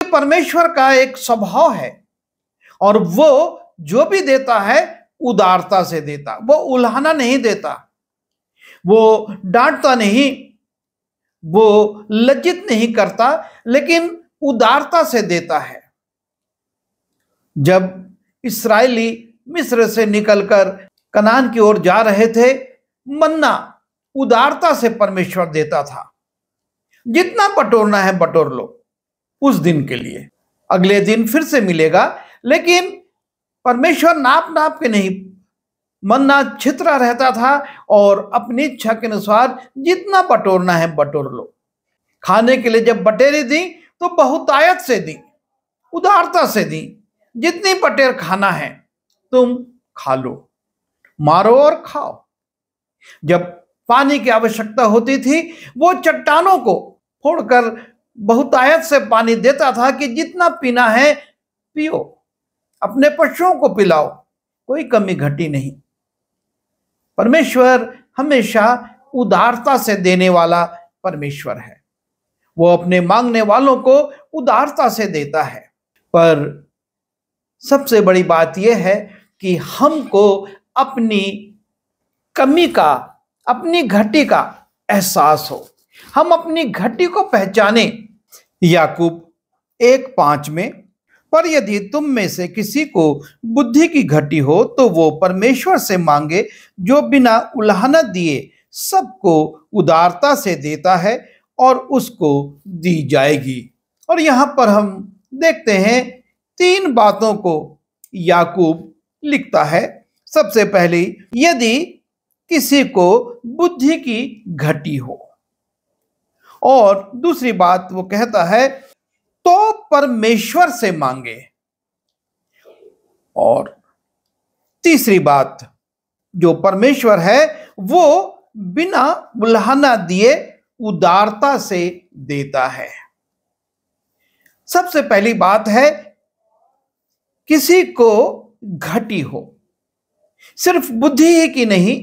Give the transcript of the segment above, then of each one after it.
परमेश्वर का एक स्वभाव है और वो जो भी देता है उदारता से देता, वो उल्हाना नहीं देता, वो डांटता नहीं, वो लज्जित नहीं करता, लेकिन उदारता से देता है। जब इस्राएली मिस्र से निकलकर कनान की ओर जा रहे थे, मन्ना उदारता से परमेश्वर देता था। जितना बटोरना है बटोर लो उस दिन के लिए, अगले दिन फिर से मिलेगा, लेकिन परमेश्वर नाप नाप के नहीं, मन्ना छितरा रहता था और अपनी इच्छा के अनुसार जितना बटोरना है बटोर लो। खाने के लिए जब बटेरी दी तो बहुतायत से दी, उदारता से दी। जितनी बटेर खाना है तुम खा लो, मारो और खाओ। जब पानी की आवश्यकता होती थी, वो चट्टानों को फोड़कर बहुतायत से पानी देता था कि जितना पीना है पियो, अपने पशुओं को पिलाओ, कोई कमी घटी नहीं। परमेश्वर हमेशा उदारता से देने वाला परमेश्वर है। वो अपने मांगने वालों को उदारता से देता है। पर सबसे बड़ी बात यह है कि हमको अपनी कमी का, अपनी घटी का एहसास हो, हम अपनी घटी को पहचाने। याकूब 1:5 में, पर यदि तुम में से किसी को बुद्धि की घटी हो तो वो परमेश्वर से मांगे, जो बिना उलाहना दिए सबको उदारता से देता है और उसको दी जाएगी। और यहां पर हम देखते हैं 3 बातों को याकूब लिखता है। सबसे पहली, यदि किसी को बुद्धि की घटी हो, और दूसरी बात वो कहता है तो परमेश्वर से मांगे, और तीसरी बात जो परमेश्वर है वो बिना उलाहना दिए उदारता से देता है। सबसे पहली बात है किसी को घटी हो, सिर्फ बुद्धि ही की नहीं,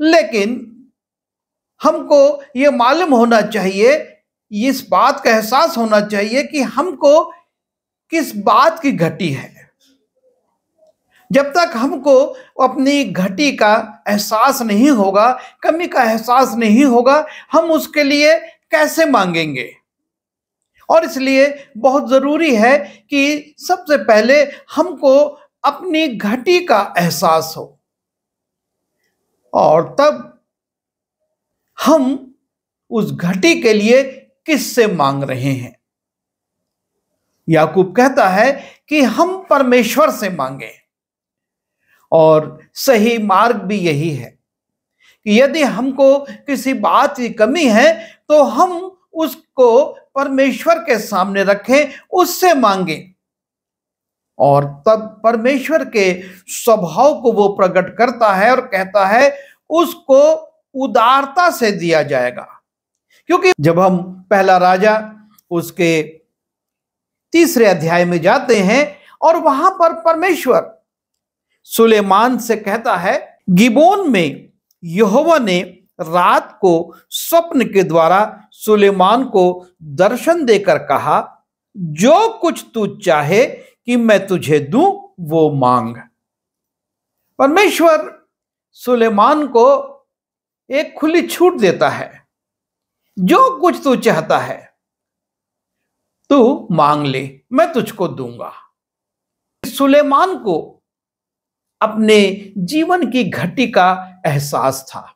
लेकिन हमको ये मालूम होना चाहिए, इस बात का एहसास होना चाहिए कि हमको किस बात की घटी है। जब तक हमको अपनी घटी का एहसास नहीं होगा, कमी का एहसास नहीं होगा, हम उसके लिए कैसे मांगेंगे। और इसलिए बहुत जरूरी है कि सबसे पहले हमको अपनी घटी का एहसास हो, और तब हम उस घटी के लिए किससे मांग रहे हैं। याकूब कहता है कि हम परमेश्वर से मांगे, और सही मार्ग भी यही है कि यदि हमको किसी बात की कमी है तो हम उसको परमेश्वर के सामने रखें, उससे मांगे, और तब परमेश्वर के स्वभाव को वो प्रकट करता है और कहता है उसको उदारता से दिया जाएगा। क्योंकि जब हम पहला राजा उसके 3 अध्याय में जाते हैं और वहां पर परमेश्वर सुलेमान से कहता है, गिबोन में यहोवा ने रात को स्वप्न के द्वारा सुलेमान को दर्शन देकर कहा, जो कुछ तू चाहे कि मैं तुझे दूं वो मांग। परमेश्वर सुलेमान को एक खुली छूट देता है, जो कुछ तू चाहता है तू मांग ले, मैं तुझको दूंगा। सुलेमान को अपने जीवन की घटी का एहसास था।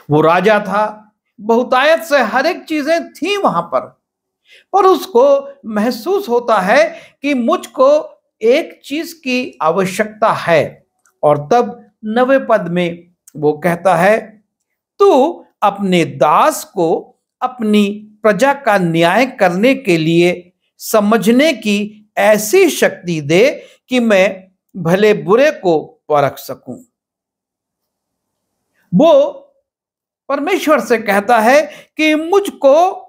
वो राजा था, बहुतायत से हर एक चीजें थी वहां पर उसको महसूस होता है कि मुझको एक चीज की आवश्यकता है। और तब 9वें पद में वो कहता है, तू अपने दास को अपनी प्रजा का न्याय करने के लिए समझने की ऐसी शक्ति दे कि मैं भले बुरे को परख सकूं। वो परमेश्वर से कहता है कि मुझको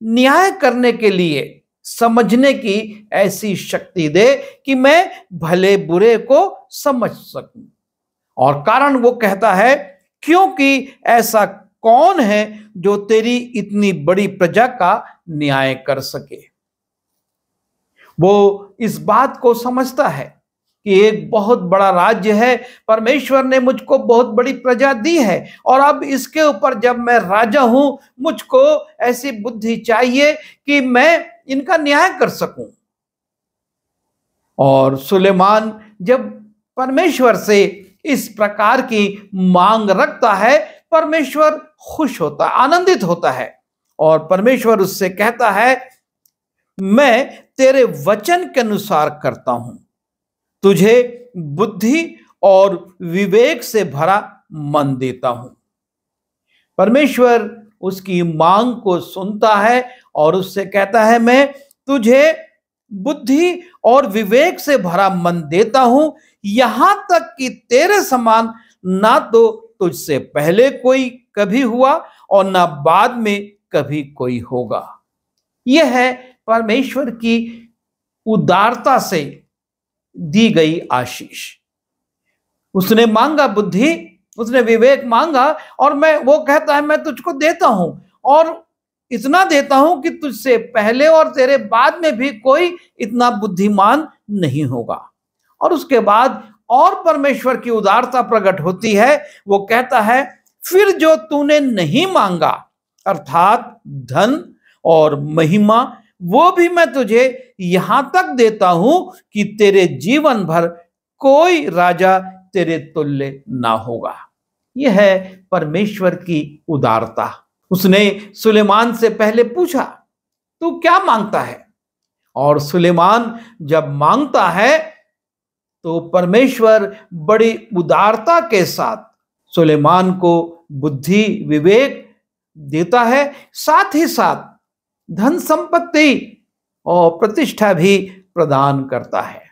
न्याय करने के लिए समझने की ऐसी शक्ति दे कि मैं भले बुरे को समझ सकूं। और कारण वो कहता है, क्योंकि ऐसा कौन है जो तेरी इतनी बड़ी प्रजा का न्याय कर सके। वो इस बात को समझता है कि एक बहुत बड़ा राज्य है, परमेश्वर ने मुझको बहुत बड़ी प्रजा दी है और अब इसके ऊपर जब मैं राजा हूं, मुझको ऐसी बुद्धि चाहिए कि मैं इनका न्याय कर सकूं। और सुलेमान जब परमेश्वर से इस प्रकार की मांग रखता है, परमेश्वर खुश होता, आनंदित होता है और परमेश्वर उससे कहता है, मैं तेरे वचन के अनुसार करता हूं, तुझे बुद्धि और विवेक से भरा मन देता हूं। परमेश्वर उसकी मांग को सुनता है और उससे कहता है, मैं तुझे बुद्धि और विवेक से भरा मन देता हूं, यहां तक कि तेरे समान ना तो तुझसे पहले कोई कभी हुआ और ना बाद में कभी कोई होगा। यह है परमेश्वर की उदारता से दी गई आशीष। उसने मांगा बुद्धि, उसने विवेक मांगा और वो कहता है, मैं तुझको देता हूं और इतना देता हूं कि तुझसे पहले और तेरे बाद में भी कोई इतना बुद्धिमान नहीं होगा। और उसके बाद और परमेश्वर की उदारता प्रकट होती है। वो कहता है, फिर जो तूने नहीं मांगा अर्थात धन और महिमा, वो भी मैं तुझे यहां तक देता हूं कि तेरे जीवन भर कोई राजा तेरे तुल्य ना होगा। यह है परमेश्वर की उदारता। उसने सुलेमान से पहले पूछा, तू क्या मांगता है? और सुलेमान जब मांगता है तो परमेश्वर बड़ी उदारता के साथ सुलेमान को बुद्धि विवेक देता है, साथ ही साथ धन संपत्ति और प्रतिष्ठा भी प्रदान करता है।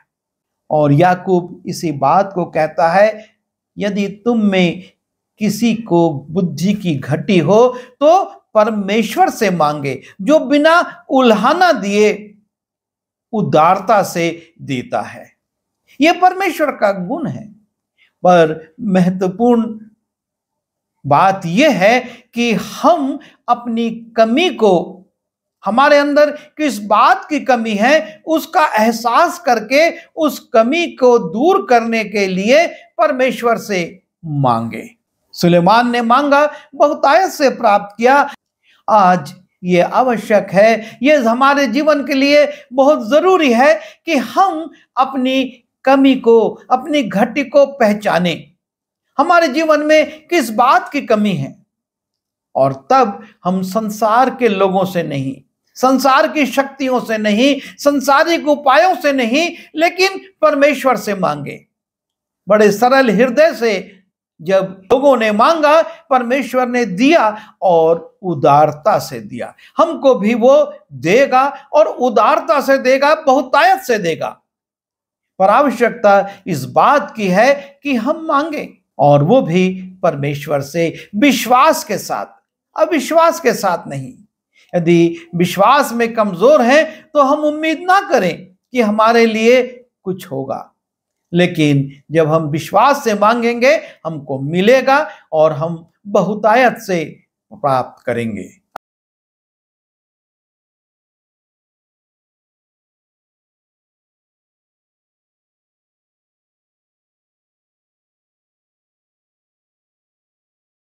और याकूब इसी बात को कहता है, यदि तुम में किसी को बुद्धि की घटी हो तो परमेश्वर से मांगे, जो बिना उल्हाना दिए उदारता से देता है। यह परमेश्वर का गुण है। पर महत्वपूर्ण बात यह है कि हम अपनी कमी को, हमारे अंदर किस बात की कमी है, उसका एहसास करके उस कमी को दूर करने के लिए परमेश्वर से मांगे। सुलेमान ने मांगा, बहुतायत से प्राप्त किया। आज ये आवश्यक है, ये हमारे जीवन के लिए बहुत जरूरी है कि हम अपनी कमी को, अपनी घटी को पहचाने। हमारे जीवन में किस बात की कमी है, और तब हम संसार के लोगों से नहीं, संसार की शक्तियों से नहीं, संसारिक उपायों से नहीं, लेकिन परमेश्वर से मांगे। बड़े सरल हृदय से जब लोगों ने मांगा, परमेश्वर ने दिया और उदारता से दिया। हमको भी वो देगा और उदारता से देगा, बहुतायत से देगा। पर आवश्यकता इस बात की है कि हम मांगे, और वो भी परमेश्वर से विश्वास के साथ, अविश्वास के साथ नहीं। यदि विश्वास में कमजोर हैं तो हम उम्मीद ना करें कि हमारे लिए कुछ होगा, लेकिन जब हम विश्वास से मांगेंगे हमको मिलेगा और हम बहुतायत से प्राप्त करेंगे।